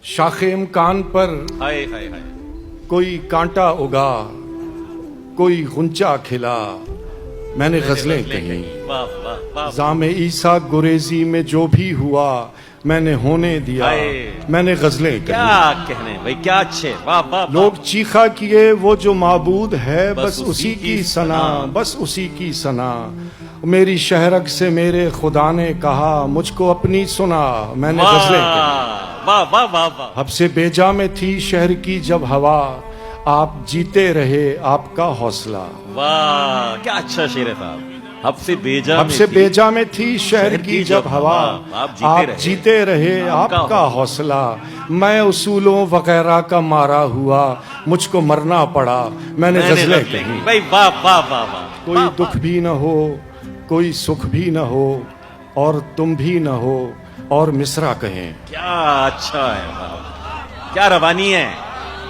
शाखे इम्कान पर हाय हाय हाय कोई कांटा उगा, कोई गुंचा खिला, मैंने गजलें कही। वाह वाह वाह जामे ईसा गुरेजी में जो भी हुआ, मैंने होने दिया, हाय। मैंने गजलें क्या कही। कहने भाई, क्या अच्छे, वाह वाह वाह। लोग चीखा किए वो जो माबूद है, बस बस उसी उसी की की सना, सना। बस उसी की सना। मेरी शहरक से मेरे खुदा ने कहा, मुझको अपनी सुना, मैंने गजलें कही। वाह वाह वाह वाह। हब से बेजा में थी शहर की जब हवा, आप जीते रहे आपका हौसला। वाह क्या अच्छा शेर है साहब। हब से बेजा हब में से थी, बेजा में थी शहर की जब हवा, आप जीते रहे आपका हौसला। मैं उसूलों वगैरह का मारा हुआ, मुझको मरना पड़ा, मैंने गजलें कही। भाई वाह वाह वाह वाह। कोई दुख भी न हो, कोई सुख भी न हो, और तुम भी न हो, और मिसरा कहें। क्या अच्छा है साहब, क्या रवानी है।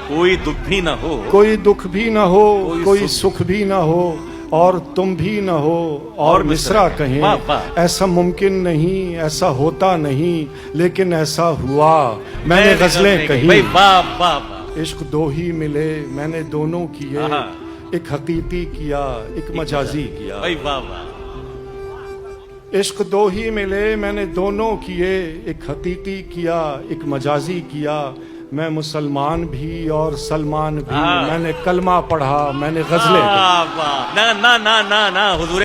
कोई दुख भी ना हो, कोई दुख भी न हो, कोई सुख सुख भी न हो, और तुम भी न हो, और मिसरा कहें। वाह, वाह। ऐसा मुमकिन नहीं, ऐसा होता नहीं, लेकिन ऐसा हुआ, मैंने गजलें कही। भाई वाह वाह वाह। इश्क दो ही मिले, मैंने दोनों किए, आहा। एक हकीकी किया, एक मजाजी किया। भाई वाह वाह। इश्क दो ही मिले, मैंने दोनों किए, एक हकीकी किया, एक मजाजी किया। मैं मुसलमान भी और सलमान भी, हाँ। मैंने कलमा पढ़ा, मैंने गजलें वाह वाह। ना ना ना ना ना हुजूर